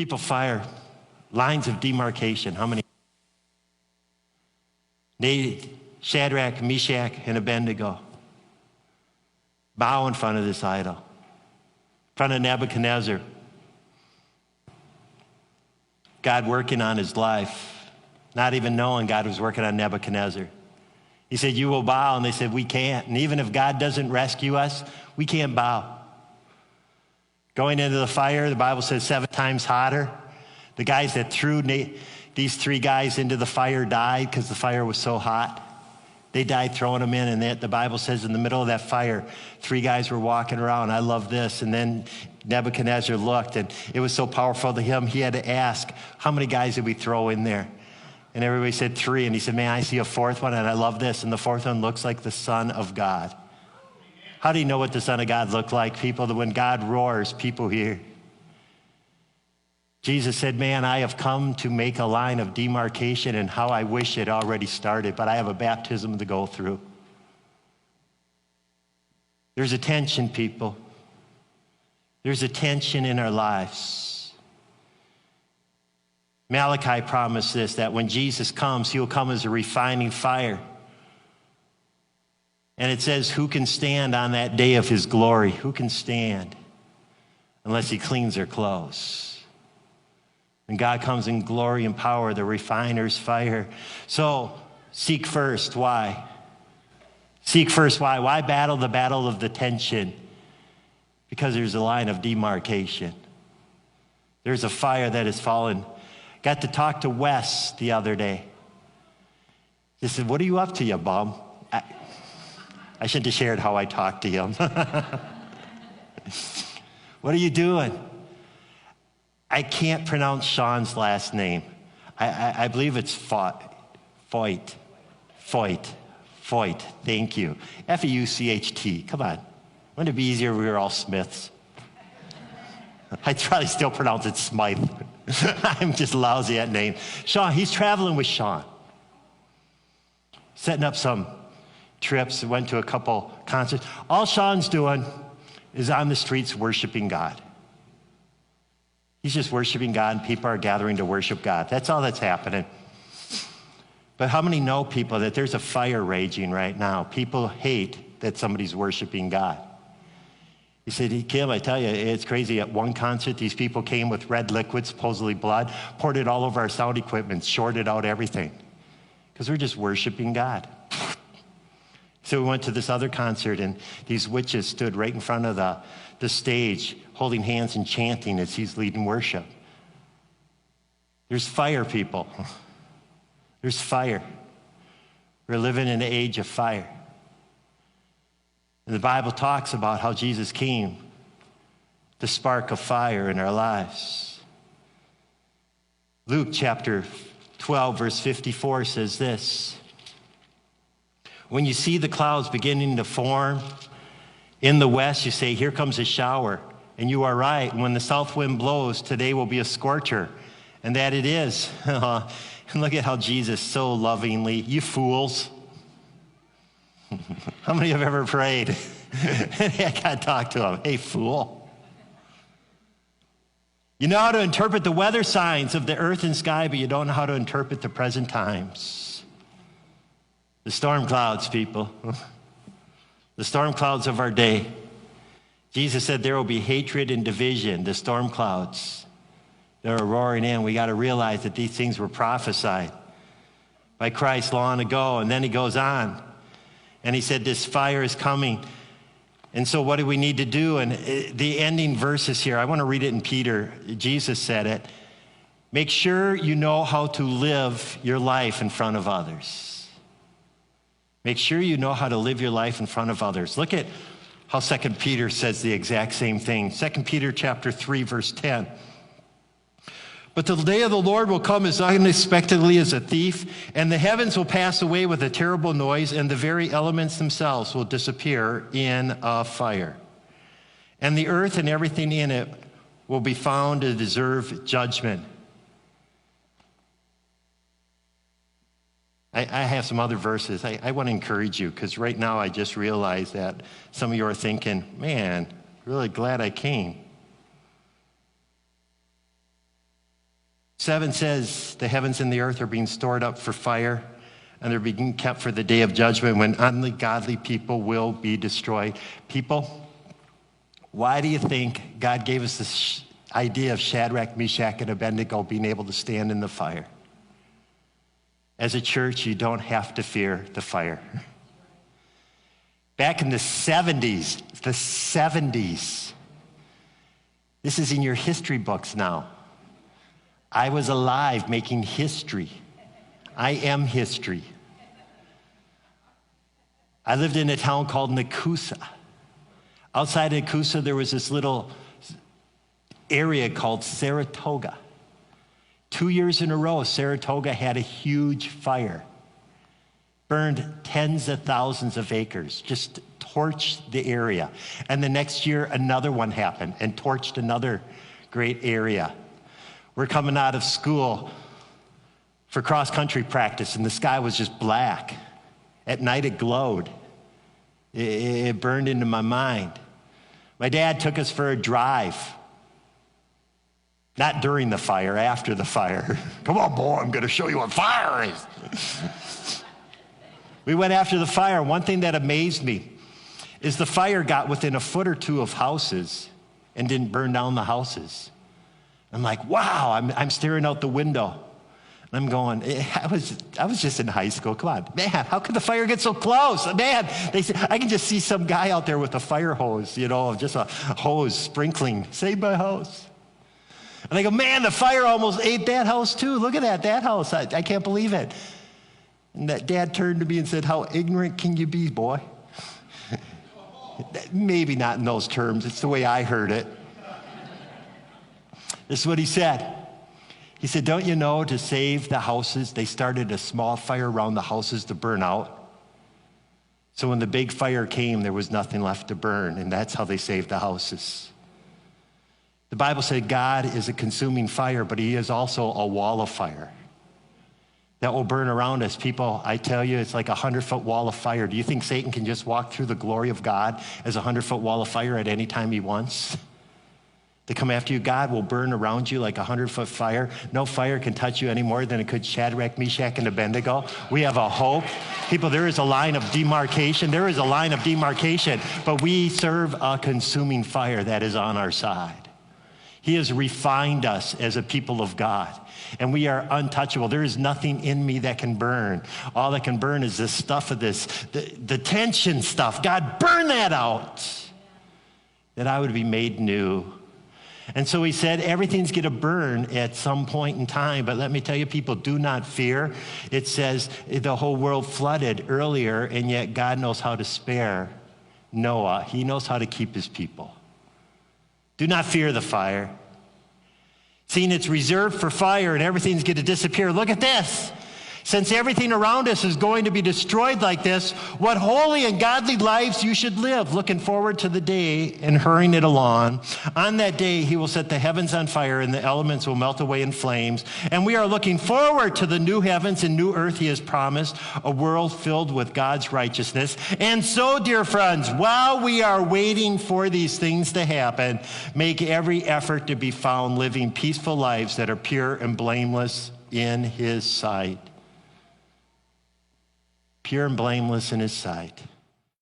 People fire, lines of demarcation. How many? Shadrach, Meshach, and Abednego bow in front of this idol, in front of Nebuchadnezzar. God working on his life, not even knowing God was working on Nebuchadnezzar. He said, you will bow, and they said, we can't. And even if God doesn't rescue us, we can't bow. Going into the fire, the Bible says 7 times hotter. The guys that threw these 3 guys into the fire died because the fire was so hot. They died throwing them in, and the Bible says in the middle of that fire, 3 guys were walking around. I love this. And then Nebuchadnezzar looked, and it was so powerful to him, he had to ask, how many guys did we throw in there? And everybody said 3, and he said, may I see a 4th one? And I love this, and the 4th one looks like the Son of God. How do you know what the Son of God looked like, people? That when God roars, people hear. Jesus said, man, I have come to make a line of demarcation, and how I wish it already started, but I have a baptism to go through. There's a tension, people. There's a tension in our lives. Malachi promised this, that when Jesus comes, he'll come as a refining fire. And it says, who can stand on that day of his glory? Who can stand unless he cleans their clothes? And God comes in glory and power, the refiner's fire. So seek first. Why? Seek first. Why? Why battle the battle of the tension? Because there's a line of demarcation. There's a fire that has fallen. Got to talk to Wes the other day. He said, what are you up to, you bum? I shouldn't have shared how I talked to him. What are you doing? I can't pronounce Sean's last name. I believe it's Foyt. Thank you. F-E-U-C-H-T. Come on. Wouldn't it be easier if we were all Smiths? I'd probably still pronounce it Smythe. I'm just lousy at names. Sean, he's traveling with Sean. Setting up some trips, went to a couple concerts. All Sean's doing is on the streets worshiping God. He's just worshiping God, and people are gathering to worship God. That's all that's happening. But how many know, people, that there's a fire raging right now? People hate that somebody's worshiping God. He said, Kim, I tell you, it's crazy. At one concert, these people came with red liquid, supposedly blood, poured it all over our sound equipment, shorted out everything, because we're just worshiping God. So we went to this other concert, and these witches stood right in front of the stage, holding hands and chanting as he's leading worship. There's fire, people. There's fire. We're living in an age of fire. And the Bible talks about how Jesus came to spark a fire in our lives. Luke chapter 12, verse 54 says this. When you see the clouds beginning to form in the west, you say, here comes a shower. And you are right. When the south wind blows, today will be a scorcher. And that it is. And look at how Jesus so lovingly, you fools. How many have ever prayed? I got to talk to him. Hey, fool. You know how to interpret the weather signs of the earth and sky, but you don't know how to interpret the present times. The storm clouds, people. The storm clouds of our day. Jesus said there will be hatred and division, the storm clouds that are roaring in. We got to realize that these things were prophesied by Christ long ago. And then he goes on, and he said, this fire is coming. And so what do we need to do? And the ending verses here, I want to read it in Peter. Jesus said it. Make sure you know how to live your life in front of others. Make sure you know how to live your life in front of others. Look at how 2 Peter says the exact same thing. 2 Peter chapter 3, verse 10. But the day of the Lord will come as unexpectedly as a thief, and the heavens will pass away with a terrible noise, and the very elements themselves will disappear in a fire. And the earth and everything in it will be found to deserve judgment. I have some other verses. I want to encourage you, because right now I just realized that some of you are thinking, man, really glad I came. 7 says the heavens and the earth are being stored up for fire, and they're being kept for the day of judgment when ungodly people will be destroyed. People, why do you think God gave us this idea of Shadrach, Meshach, and Abednego being able to stand in the fire? As a church, you don't have to fear the fire. Back in the 70s, this is in your history books now. I was alive making history. I am history. I lived in a town called Nakusa. Outside of Nakusa, there was this little area called Saratoga. 2 years in a row, Saratoga had a huge fire. Burned tens of thousands of acres, just torched the area. And the next year, another one happened and torched another great area. We're coming out of school for cross-country practice, and the sky was just black. At night, it glowed. It burned into my mind. My dad took us for a drive. Not during the fire, after the fire. Come on, boy, I'm going to show you what fire is. We went after the fire. One thing that amazed me is the fire got within a foot or two of houses and didn't burn down the houses. I'm like, wow, I'm staring out the window. And I'm going, I was just in high school. Come on, man, how could the fire get so close? Man, they said, I can just see some guy out there with a fire hose, just a hose sprinkling, save my house. And I go, man, the fire almost ate that house too. Look at that house. I can't believe it. And that dad turned to me and said, how ignorant can you be, boy? Maybe not in those terms. It's the way I heard it. This is what he said. He said, don't you know to save the houses, they started a small fire around the houses to burn out. So when the big fire came, there was nothing left to burn, and that's how they saved the houses. The Bible said God is a consuming fire, but he is also a wall of fire that will burn around us. People, I tell you, it's like a 100-foot wall of fire. Do you think Satan can just walk through the glory of God as a 100-foot wall of fire at any time he wants to come after you? God will burn around you like a 100-foot fire. No fire can touch you any more than it could Shadrach, Meshach, and Abednego. We have a hope. People, there is a line of demarcation. There is a line of demarcation, but we serve a consuming fire that is on our side. He has refined us as a people of God, and we are untouchable. There is nothing in me that can burn. All that can burn is this stuff of the tension stuff. God, burn that out, that I would be made new. And so he said, everything's going to burn at some point in time. But let me tell you, people, do not fear. It says the whole world flooded earlier, and yet God knows how to spare Noah. He knows how to keep his people. Do not fear the fire. Seeing it's reserved for fire and everything's going to disappear. Look at this. Since everything around us is going to be destroyed like this, what holy and godly lives you should live, looking forward to the day and hurrying it along. On that day, he will set the heavens on fire and the elements will melt away in flames. And we are looking forward to the new heavens and new earth he has promised, a world filled with God's righteousness. And so, dear friends, while we are waiting for these things to happen, make every effort to be found living peaceful lives that are pure and blameless in his sight. Pure and blameless in his sight.